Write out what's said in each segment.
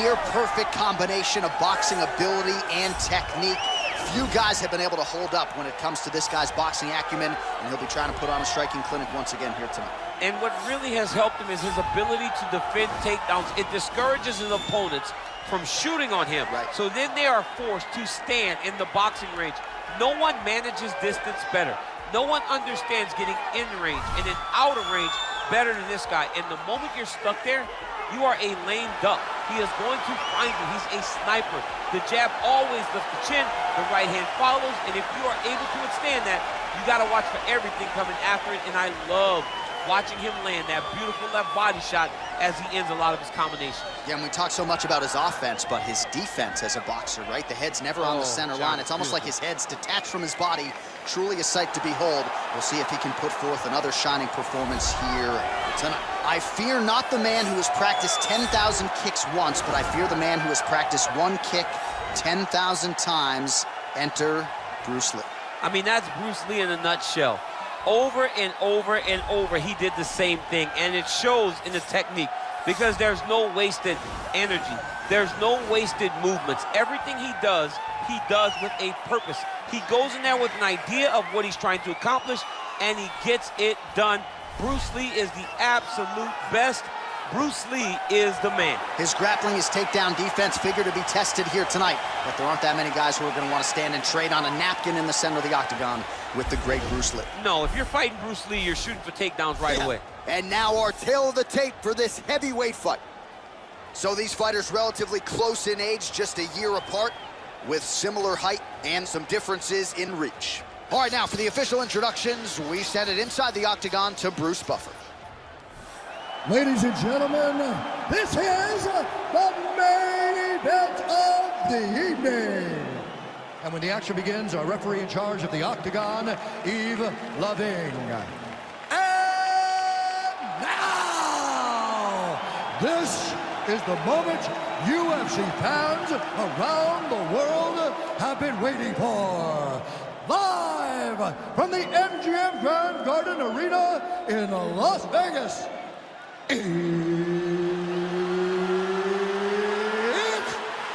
near-perfect combination of boxing ability and technique. Few guys have been able to hold up when it comes to this guy's boxing acumen, and he'll be trying to put on a striking clinic once again here tonight. And what really has helped him is his ability to defend takedowns. It discourages his opponents from shooting on him. Right. So then they are forced to stand in the boxing range. No one manages distance better. No one understands getting in range and then out of range better than this guy. And the moment you're stuck there, you are a lame duck. He is going to find you. He's a sniper. The jab always lifts the chin. The right hand follows. And if you are able to withstand that, you got to watch for everything coming after it. And I love watching him land that beautiful left body shot as he ends a lot of his combinations. Yeah, and we talk so much about his offense, but his defense as a boxer, right? The head's never on the center line. It's almost like his head's detached from his body. Truly a sight to behold. We'll see if he can put forth another shining performance here tonight. I fear not the man who has practiced 10,000 kicks once, but I fear the man who has practiced one kick 10,000 times. Enter Bruce Lee. I mean, that's Bruce Lee in a nutshell. Over and over and over, he did the same thing, and it shows in the technique because there's no wasted energy. There's no wasted movements. Everything he does with a purpose. He goes in there with an idea of what he's trying to accomplish, and he gets it done. Bruce Lee is the absolute best. Bruce Lee is the man. His grappling, his takedown defense figure to be tested here tonight, but there aren't that many guys who are going to want to stand and trade on a napkin in the center of the octagon with the great Bruce Lee. No, if you're fighting Bruce Lee, you're shooting for takedowns right away. And now our tail of the tape for this heavyweight fight. So these fighters relatively close in age, just a year apart, with similar height and some differences in reach. All right, now for the official introductions, we send it inside the octagon to Bruce Buffer. Ladies and gentlemen, this is the main event of the evening. And when the action begins, our referee in charge of the octagon, Yves Loving. And now, this is the moment UFC fans around the world have been waiting for. Live from the MGM Grand Garden Arena in Las Vegas. It's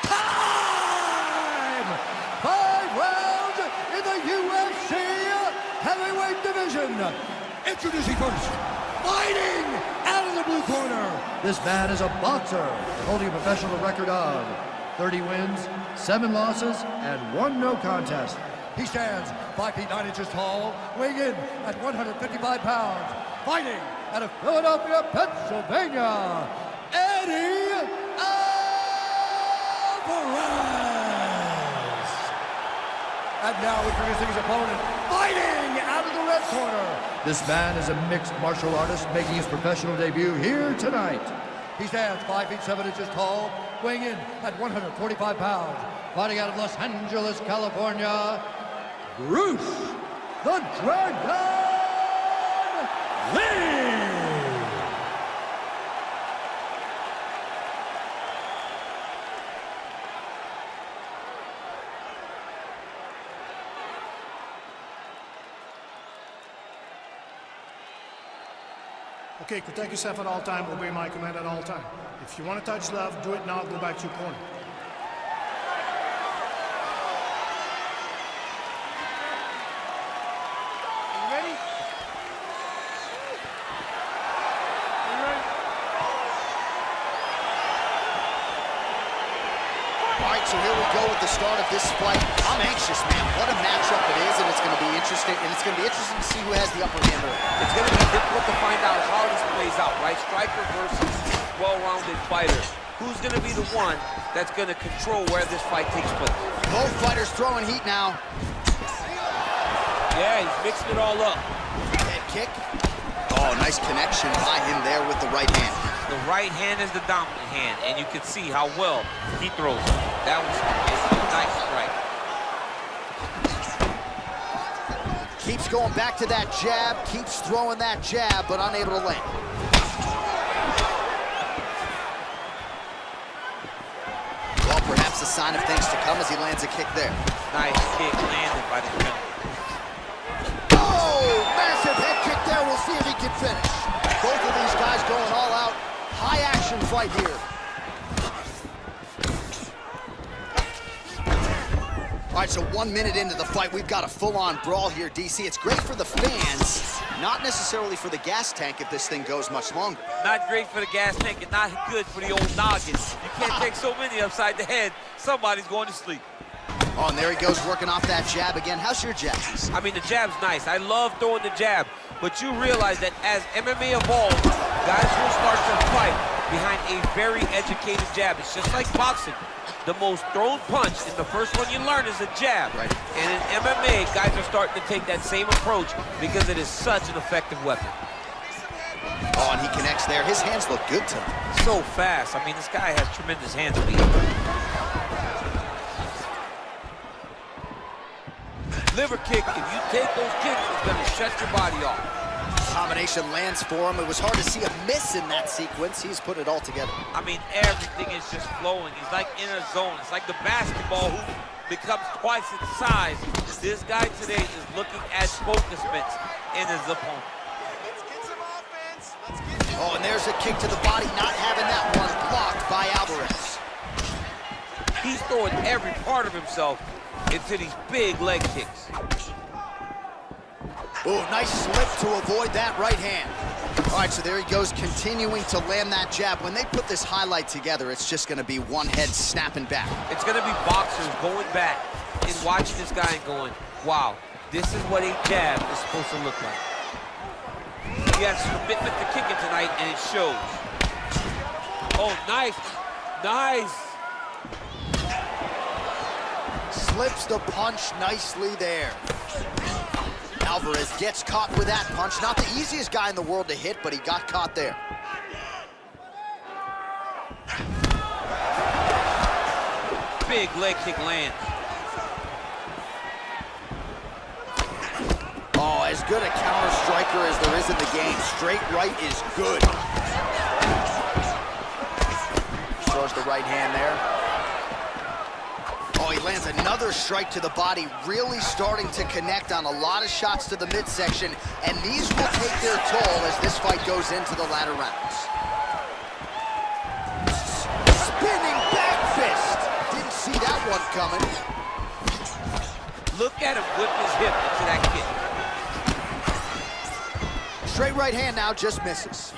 time! 5 rounds in the UFC heavyweight division. Introducing first, fighting out of the blue corner. This man is a boxer holding a professional record of 30 wins, 7 losses, and 1 no contest. He stands 5 feet 9 inches tall, weighing in at 155 pounds, fighting out of Philadelphia, Pennsylvania, Eddie Alvarez. And now introducing his opponent, fighting out of the red corner. This man is a mixed martial artist making his professional debut here tonight. He stands 5 feet 7 inches tall, weighing in at 145 pounds, fighting out of Los Angeles, California, Bruce the Dragon Lee! Okay, protect yourself at all time, obey my command at all time. If you want to touch love, do it now, go back to your corner. You ready? You ready? All right, so here we go with the start of this fight. I'm anxious, man. What a matchup it is, and it's going to be interesting. And it's going to be interesting to see who has the upper hand early. It's going to be difficult to find out how this plays out, right? Striker versus well-rounded fighter. Who's going to be the one that's going to control where this fight takes place? Both fighters throwing heat now. Yeah, he's mixing it all up. Head kick. Oh, nice connection by him there with the right hand. The right hand is the dominant hand, and you can see how well he throws it. That was a nice strike. Keeps going back to that jab, keeps throwing that jab, but unable to land. Well, perhaps a sign of things to come as he lands a kick there. Nice kick landed by the gentleman. Oh, massive head kick there. We'll see if he can finish. Both of these guys going all out. High action fight here. All right, so 1 minute into the fight, we've got a full-on brawl here, DC. It's great for the fans, not necessarily for the gas tank if this thing goes much longer. Not great for the gas tank and not good for the old noggin. You can't take so many upside the head. Somebody's going to sleep. Oh, and there he goes working off that jab again. How's your jab? I mean, the jab's nice. I love throwing the jab. But you realize that as MMA evolves, guys will start to fight behind a very educated jab. It's just like boxing. The most thrown punch, and the first one you learn is a jab. Right. And in MMA, guys are starting to take that same approach because it is such an effective weapon. Oh, and he connects there. His hands look good tonight. So fast. I mean, this guy has tremendous hand speed. Liver kick, if you take those kicks, it's going to shut your body off. Combination lands for him. It was hard to see a miss in that sequence. He's put it all together. I mean, everything is just flowing. He's like in a zone. It's like the basketball hoop becomes twice its size. This guy today is looking at focus mitts in his opponent. Let's get some offense. Let's get Oh, and there's a kick to the body, not having that one blocked by Alvarez. He's throwing every part of himself into these big leg kicks. Oh, nice slip to avoid that right hand. All right, so there he goes, continuing to land that jab. When they put this highlight together, it's just going to be one head snapping back. It's going to be boxers going back and watching this guy and going, wow, this is what a jab is supposed to look like. He has commitment to kicking tonight, and it shows. Oh, nice. Nice. Slips the punch nicely there. Alvarez gets caught with that punch. Not the easiest guy in the world to hit, but he got caught there. Big leg kick lands. Oh, as good a counter striker as there is in the game. Straight right is good. Throws the right hand there. Oh, he lands another strike to the body, really starting to connect on a lot of shots to the midsection, and these will take their toll as this fight goes into the latter rounds. Spinning back fist. Didn't see that one coming. Look at him whip his hip into that kick. Straight right hand now, just misses.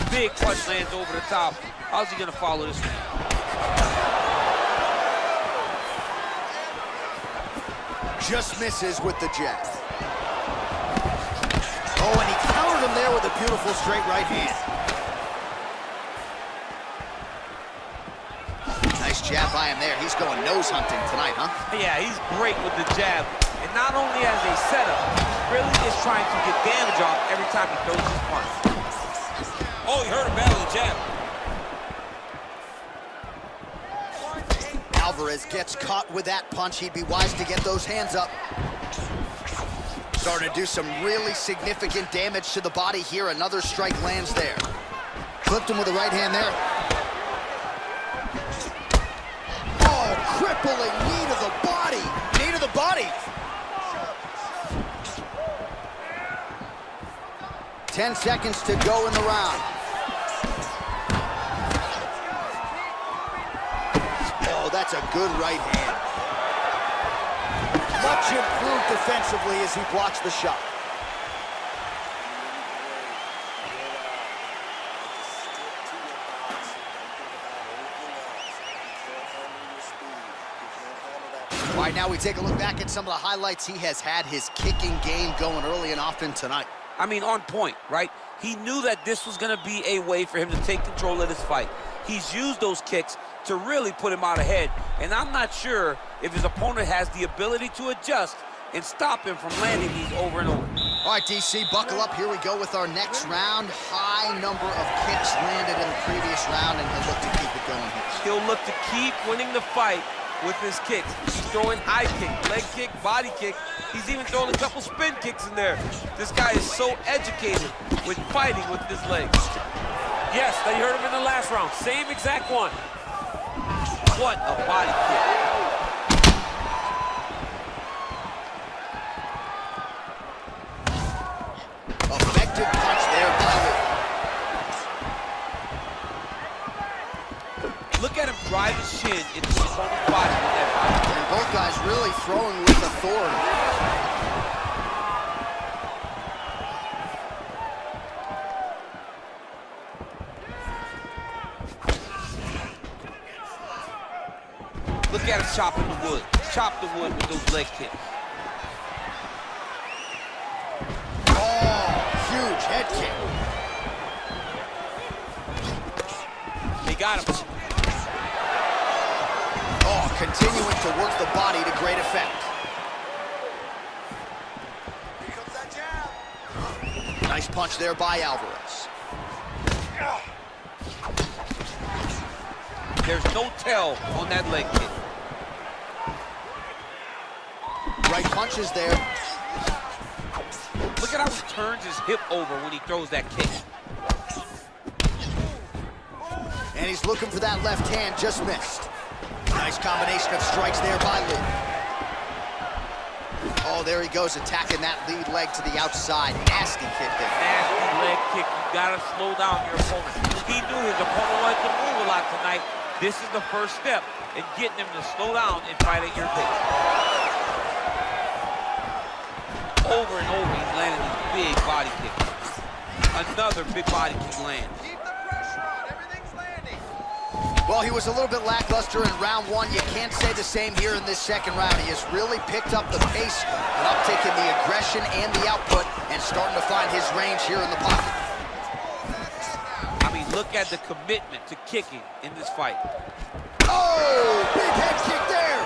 Big punch lands over the top. How's he gonna follow this one? Just misses with the jab. Oh, and he countered him there with a beautiful straight right hand. Nice jab by him there. He's going nose hunting tonight, huh? Yeah, he's great with the jab. And not only as a setup, he really is trying to get damage off every time he throws his punch. Oh, he hurt him bad with the jab. Alvarez gets caught with that punch. He'd be wise to get those hands up. Starting to do some really significant damage to the body here. Another strike lands there. Flipped him with the right hand there. Oh, crippling knee to the body. Knee to the body. 10 seconds to go in the round. Oh, that's a good right hand. Much improved defensively as he blocks the shot. All right, now we take a look back at some of the highlights. He has had his kicking game going early and often tonight. I mean, on point, right? He knew that this was going to be a way for him to take control of this fight. He's used those kicks to really put him out ahead, and I'm not sure if his opponent has the ability to adjust and stop him from landing these over and over. All right, DC, buckle up. Here we go with our next round. High number of kicks landed in the previous round, and he'll look to keep it going here. He'll look to keep winning the fight with his kicks. He's throwing high kick, leg kick, body kick. He's even throwing a couple spin kicks in there. This guy is so educated with fighting with his legs. Yes, they heard him in the last round. Same exact one. What a body kick. drive his shin into his opponent's body with that body. And both guys really throwing with authority. Look at him chopping the wood. Chop the wood with those leg kicks. Oh, huge head kick. They got him. Oh, continuing to work the body to great effect. Here comes that jab. Nice punch there by Alvarez. There's no tell on that leg kick. Right punches there. Look at how he turns his hip over when he throws that kick. And he's looking for that left hand, just missed. Nice combination of strikes there by Lee. Oh, there he goes, attacking that lead leg to the outside. Nasty kick there. Nasty leg kick. You gotta slow down your opponent. He knew his opponent wanted to move a lot tonight. This is the first step in getting him to slow down and fight at your pace. Over and over, he's landing these big body kicks. Another big body kick lands. Keep the pressure on. Everything's landing. Well, he was a little bit lackluster in round one. You can't say the same here in this second round. He has really picked up the pace, an uptick in the aggression and the output, and starting to find his range here in the pocket. I mean, look at the commitment to kicking in this fight. Oh, big head kick there.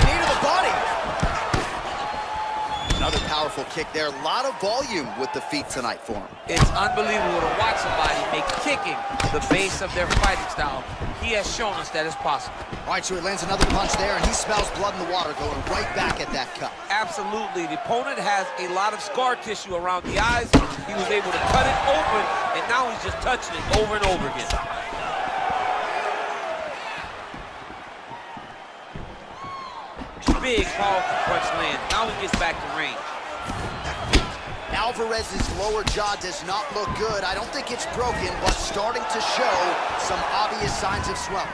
Knee to the body. Another powerful kick there. A lot of volume with the feet tonight for him. It's unbelievable to watch somebody make kicking the base of their fighting style. He has shown us that it's possible. All right, so he lands another punch there, and he smells blood in the water, going right back at that cut. Absolutely. The opponent has a lot of scar tissue around the eyes. He was able to cut it open, and now he's just touching it over and over again. Big, powerful punch land. Now he gets back to range. Alvarez's lower jaw does not look good. I don't think it's broken, but starting to show some obvious signs of swelling.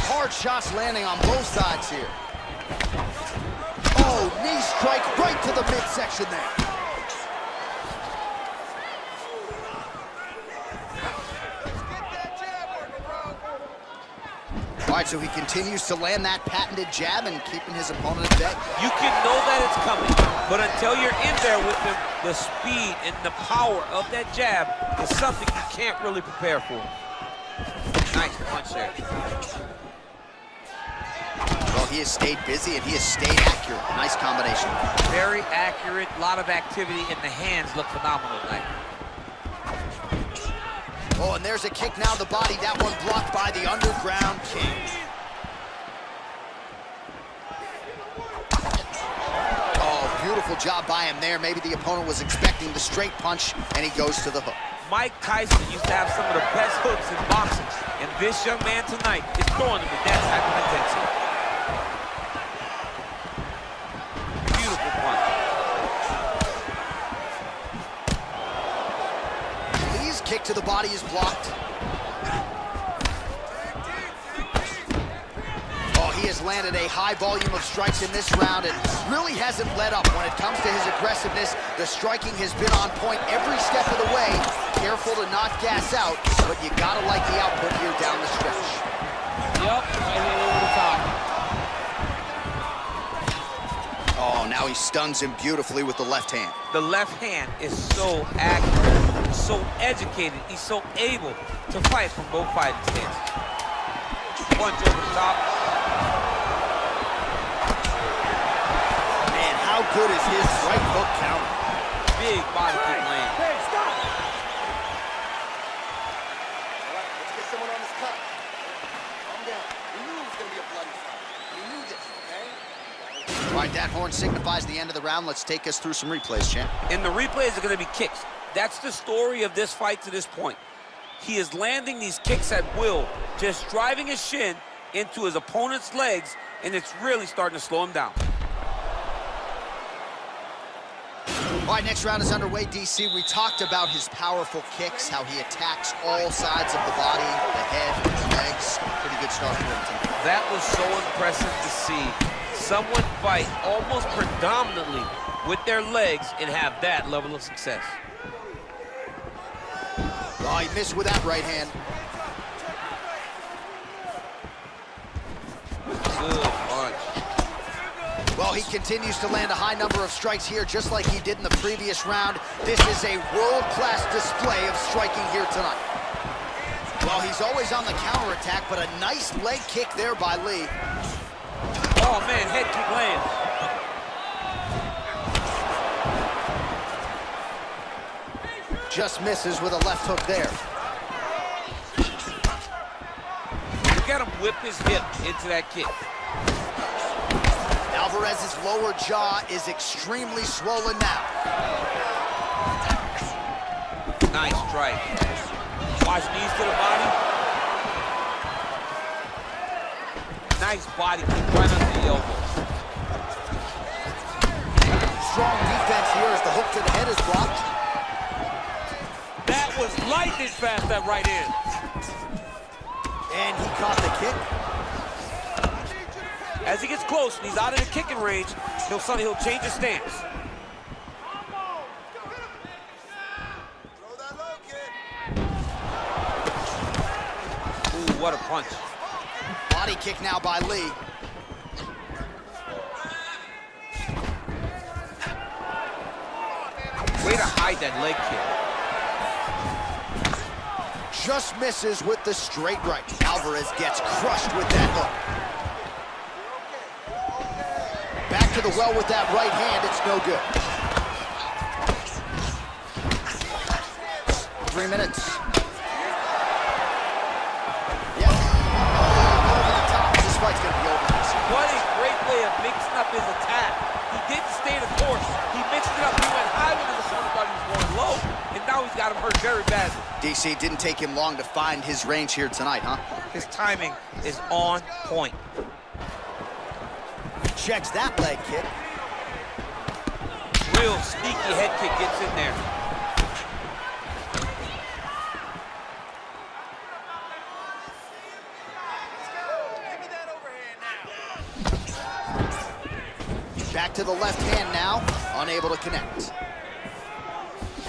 Hard shots landing on both sides here. Oh, knee strike right to the midsection there. Let's get that jab working, bro. All right, so he continues to land that patented jab and keeping his opponent at bay. You can know that it's coming, but until you're in there with him, the speed and the power of that jab is something you can't really prepare for. Nice punch there. Well, he has stayed busy and he has stayed accurate. Nice combination. Very accurate, a lot of activity, and the hands look phenomenal tonight. Oh, and there's a kick now to the body. That one blocked by the underground king. Oh, beautiful job by him there. Maybe the opponent was expecting the straight punch, and he goes to the hook. Mike Tyson used to have some of the best hooks in boxing, and this young man tonight is throwing them with that type of intensity. Beautiful punch. Lee's kick to the body is blocked. Oh, he has landed a high volume of strikes in this round and really hasn't let up when it comes to his aggressiveness. The striking has been on point every step of the way. Careful to not gas out, but you gotta like the output here down the stretch. Yep, right here over the top. Oh, now he stuns him beautifully with the left hand. The left hand is so accurate, so educated. He's so able to fight from both fighting stances. Punch over the top. Man, how good is his right hook counter? Big body kick land. Hey, stop! All right, let's get someone on this cut. Calm down. We knew it was going to be a bloody fight. We knew this, okay? All right, that horn signifies the end of the round. Let's take us through some replays, champ. And the replays are going to be kicks. That's the story of this fight to this point. He is landing these kicks at will, just driving his shin into his opponent's legs, and it's really starting to slow him down. All right, next round is underway, DC. We talked about his powerful kicks, how he attacks all sides of the body, the head, the legs. Pretty good start for him tonight. That was so impressive to see. Someone fight almost predominantly with their legs and have that level of success. Oh, he missed with that right hand. Good punch. Well, he continues to land a high number of strikes here, just like he did in the previous round. This is a world-class display of striking here tonight. Well, he's always on the counterattack, but a nice leg kick there by Lee. Oh, man, head kick lands. Just misses with a left hook there. Look at him whip his hip into that kick. Alvarez's lower jaw is extremely swollen now. Nice strike. Watch knees to the body. Nice body kick right under the elbow. Strong defense here as the hook to the head is blocked. That was lightning fast, that right hand. And he caught the kick. As he gets close and he's out of the kicking range, he'll change his stance. Throw that low kick. Ooh, what a punch. Body kick now by Lee. Way to hide that leg kick. Just misses with the straight right. Alvarez gets crushed with that hook. Back to the well with that right hand, it's no good. 3 minutes. Yeah. Over the top. This fight's gonna be over. What a great way of mixing up his attack. He didn't stay the course. He mixed it up. He went high when his opponent thought he was going low, and now he's got him hurt very badly. DC, didn't take him long to find his range here tonight, huh? His timing is on point. Checks that leg kick. Real sneaky head kick gets in there. Back to the left hand now, unable to connect.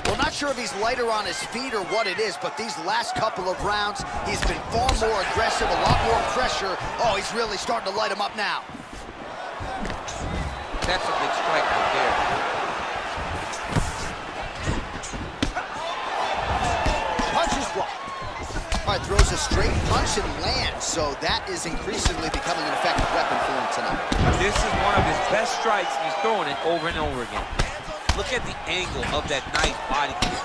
We're not sure if he's lighter on his feet or what it is, but these last couple of rounds, he's been far more aggressive, a lot more pressure. Oh, he's really starting to light him up now. That's a big strike right there. Punch is blocked. All right, throws a straight punch and lands, so that is increasingly becoming an effective weapon for him tonight. This is one of his best strikes, and he's throwing it over and over again. Look at the angle of that nice body kick.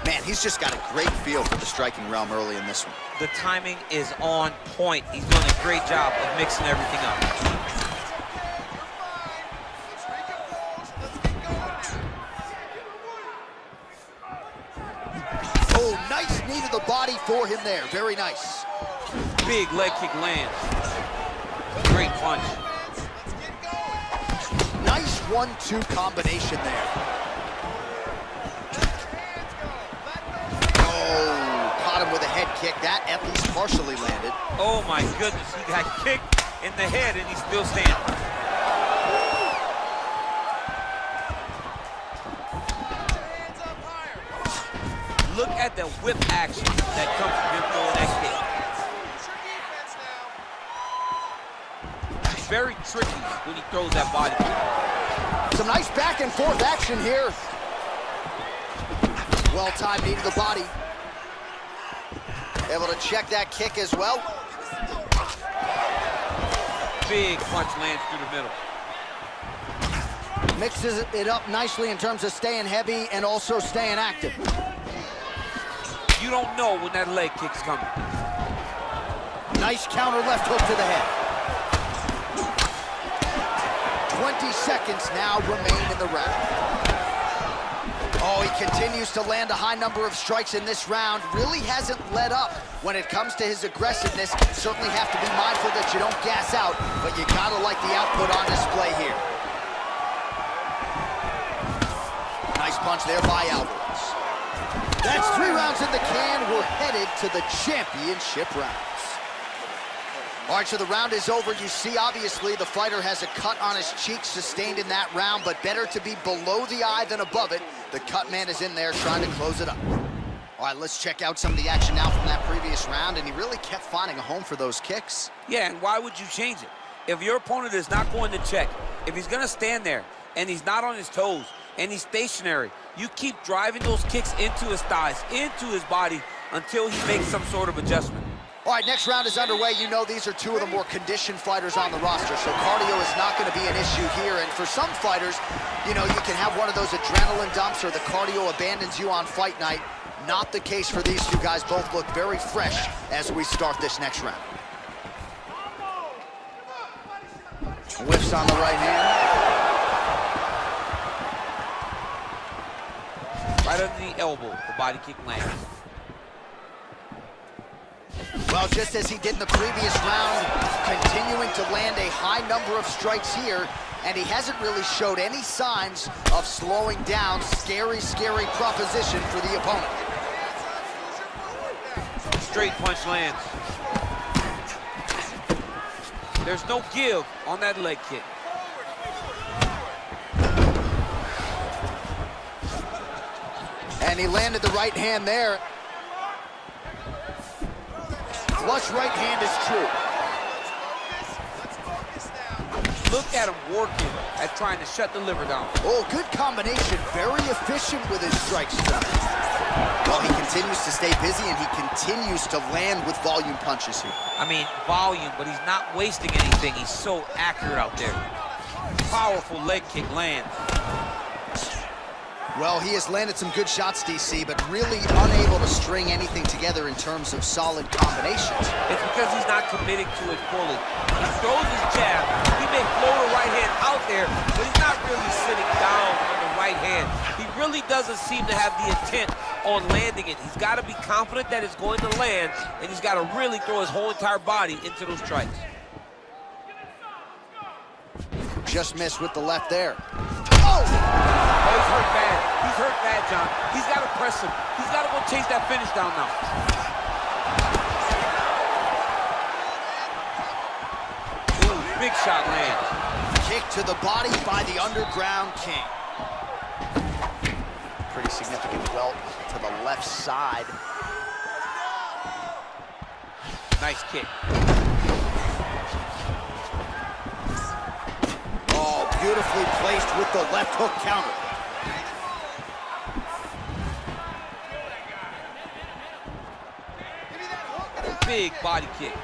Man, he's just got a great feel for the striking realm early in this one. The timing is on point. He's doing a great job of mixing everything up. Oh, nice knee to the body for him there. Very nice. Big leg kick lands. Great punch. Nice 1-2 combination there. Oh, caught him with a head kick. That at least partially landed. Oh my goodness, he got kicked in the head and he's still standing. Look at the whip action that comes from him throwing that kick. It's very tricky when he throws that body kick. Some nice back and forth action here. Well-timed knee to the body. Able to check that kick as well. Big punch lands through the middle. Mixes it up nicely in terms of staying heavy and also staying active. You don't know when that leg kick's coming. Nice counter left hook to the head. 20 seconds now remain in the round. Oh, he continues to land a high number of strikes in this round. Really hasn't let up when it comes to his aggressiveness. Certainly have to be mindful that you don't gas out, but you gotta like the output on display here. punch there by Alvarez. That's 3 rounds in the can. We're headed to the championship rounds. All right, so the round is over. You see, obviously, the fighter has a cut on his cheek sustained in that round, but better to be below the eye than above it. The cut man is in there trying to close it up. All right, let's check out some of the action now from that previous round, and he really kept finding a home for those kicks. Yeah, and why would you change it? If your opponent is not going to check, if he's going to stand there and he's not on his toes and he's stationary, you keep driving those kicks into his thighs, into his body, until he makes some sort of adjustment. All right, next round is underway. You know these are 2 of the more conditioned fighters on the roster, so cardio is not going to be an issue here. And for some fighters, you know, you can have one of those adrenaline dumps or the cardio abandons you on fight night. Not the case for these 2 guys. Both look very fresh as we start this next round. Whiffs on the right hand. Right under the elbow, the body kick lands. Well, just as he did in the previous round, continuing to land a high number of strikes here, and he hasn't really showed any signs of slowing down. Scary, scary proposition for the opponent. Straight punch lands. There's no give on that leg kick. And he landed the right hand there. Flush right hand is true. Look at him working at trying to shut the liver down. Oh, good combination. Very efficient with his strikes tonight. Well, he continues to stay busy, and he continues to land with volume punches here. I mean, volume, but he's not wasting anything. He's so accurate out there. Powerful leg kick lands. Well, he has landed some good shots, DC, but really unable to string anything together in terms of solid combinations. It's because he's not committing to it fully. He throws his jab. He may float a right hand out there, but he's not really sitting down on the right hand. He really doesn't seem to have the intent on landing it. He's got to be confident that it's going to land, and he's got to really throw his whole entire body into those strikes. Just missed with the left there. Oh, he's hurt bad. He's hurt bad, John. He's got to press him. He's got to go chase that finish down now. Ooh, big shot lands. Kick to the body by the underground king. Pretty significant welt to the left side. Nice kick. Oh, beautifully placed with the left hook counter. Big body kick.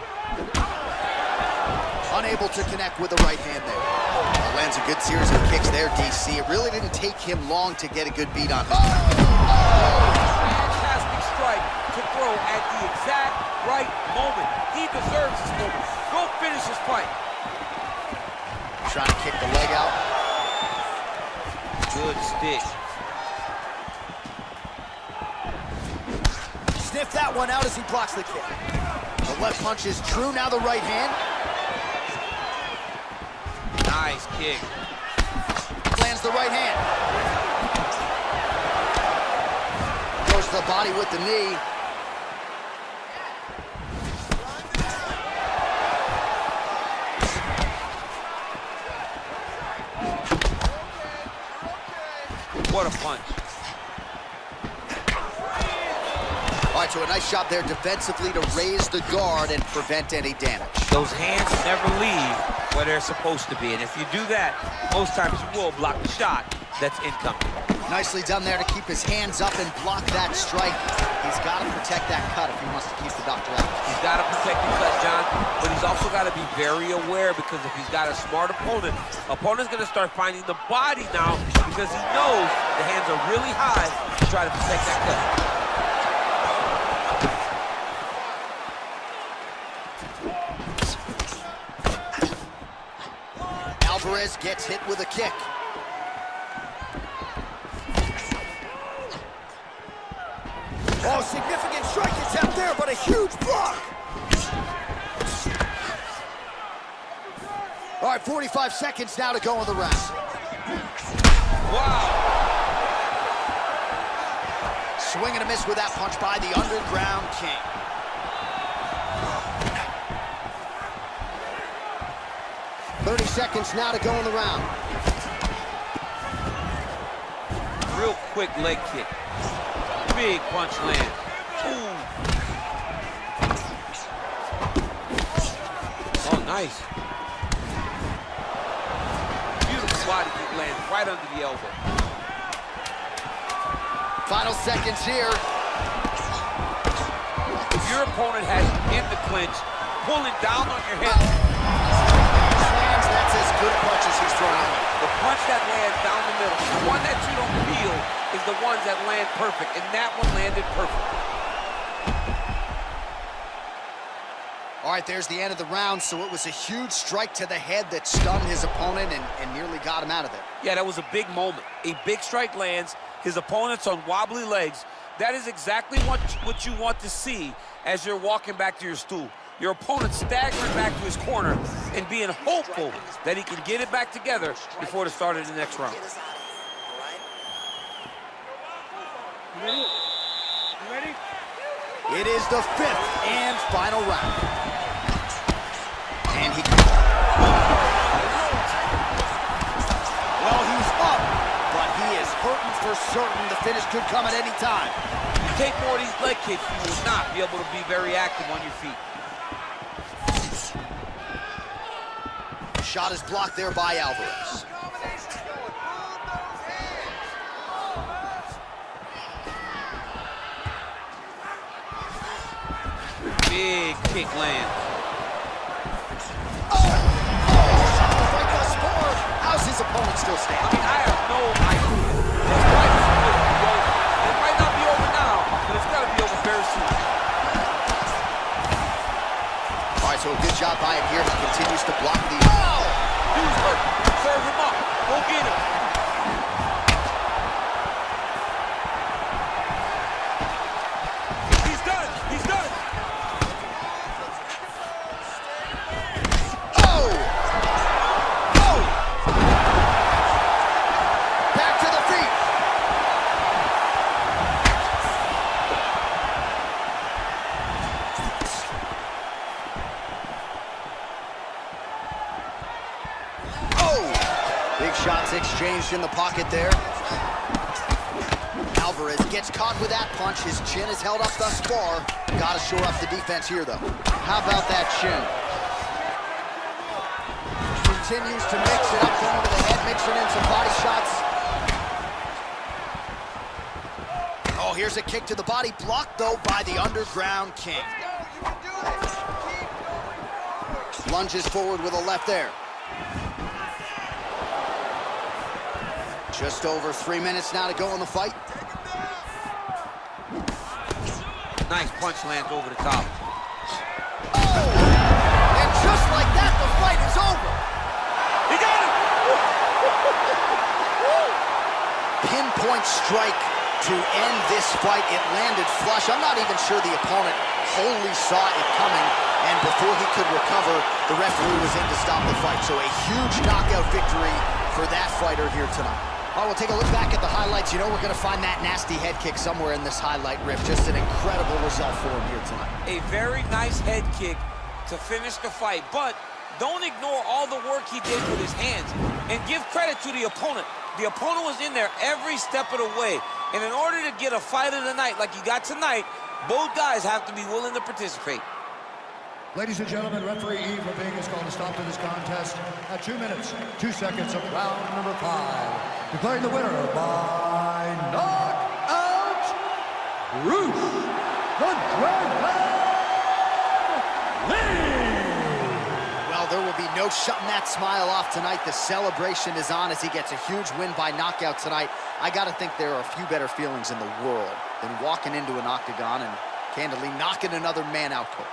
Unable to connect with the right hand there. Lands a good series of kicks there, DC. It really didn't take him long to get a good beat on him. Fantastic strike to throw at the exact right moment. He deserves this moment. Go finish his fight. Trying to kick the leg out. Good stick. Sniff that one out as he blocks the kick. The left punch is true, now the right hand. Nice kick. Lands the right hand. Goes to the body with the knee. What a punch. All right, so a nice job there defensively to raise the guard and prevent any damage. Those hands never leave where they're supposed to be, and if you do that, most times you will block the shot that's incoming. Nicely done there to keep his hands up and block that strike. He's got to protect that cut if he wants to keep the doctor out. He's got to protect the cut, John, but he's also got to be very aware, because if he's got a smart opponent's going to start finding the body now, because he knows the hands are really high to try to protect that cut. Alvarez gets hit with a kick. Oh, significant strike attempt there, but a huge block. All right, 45 seconds now to go in the round. Wow. Swing and a miss with that punch by the Underground King. .30 seconds now to go in the round. Real quick leg kick. Big punch land. Ooh. Oh, nice. Beautiful body kick lands right under the elbow. Final seconds here. If your opponent has you in the clinch, pulling down on your hip. That's as good a punch as he's throwing away. The punch that lands down the middle, the one that you don't feel is the ones that land perfect, and that one landed perfect. All right, there's the end of the round, so it was a huge strike to the head that stunned his opponent and nearly got him out of there. Yeah, that was a big moment. A big strike lands, his opponent's on wobbly legs. That is exactly what you want to see as you're walking back to your stool. Your opponent staggering back to his corner and being hopeful that he can get it back together before the start of the next round. It is the 5th and final round. And well, he's up, but he is hurting for certain. The finish could come at any time. You take more of these leg kicks, you will not be able to be very active on your feet. Shot is blocked there by Alvarez. Big kick lands. Shot to fight thus far. How's his opponent still I standing? mean, I have no idea. This fight is supposed to be over. It might not be over now, but it's got to be over very soon. All right, so a good job by him here. He continues to block the... Dude's hurt. Serve him up. Go get him. He's done. He's done. Oh! Oh! Back to the feet. Big shots exchanged in the pocket there. Alvarez gets caught with that punch. His chin is held up thus far. Got to shore up the defense here, though. How about that chin? Continues to mix it up, going to the head, mixing in some body shots. Oh, here's a kick to the body. Blocked, though, by the Underground King. Lunges forward with a left there. Just over 3 minutes now to go in the fight. Nice punch lands over the top. Oh! And just like that, the fight is over. He got him! Pinpoint strike to end this fight. It landed flush. I'm not even sure the opponent wholly saw it coming. And before he could recover, the referee was in to stop the fight. So a huge knockout victory for that fighter here tonight. All right, we'll take a look back at the highlights. You know we're going to find that nasty head kick somewhere in this highlight rip. Just an incredible result for him here tonight. A very nice head kick to finish the fight, but don't ignore all the work he did with his hands and give credit to the opponent. The opponent was in there every step of the way, and in order to get a fight of the night like you got tonight, both guys have to be willing to participate. Ladies and gentlemen, referee Yves Leving has called a stop to this contest at 2 minutes, 2 seconds of round number 5. Declaring the winner by knockout, Bruce the Dragon Lee! Well, there will be no shutting that smile off tonight. The celebration is on as he gets a huge win by knockout tonight. I got to think there are a few better feelings in the world than walking into an octagon and candidly knocking another man out cold.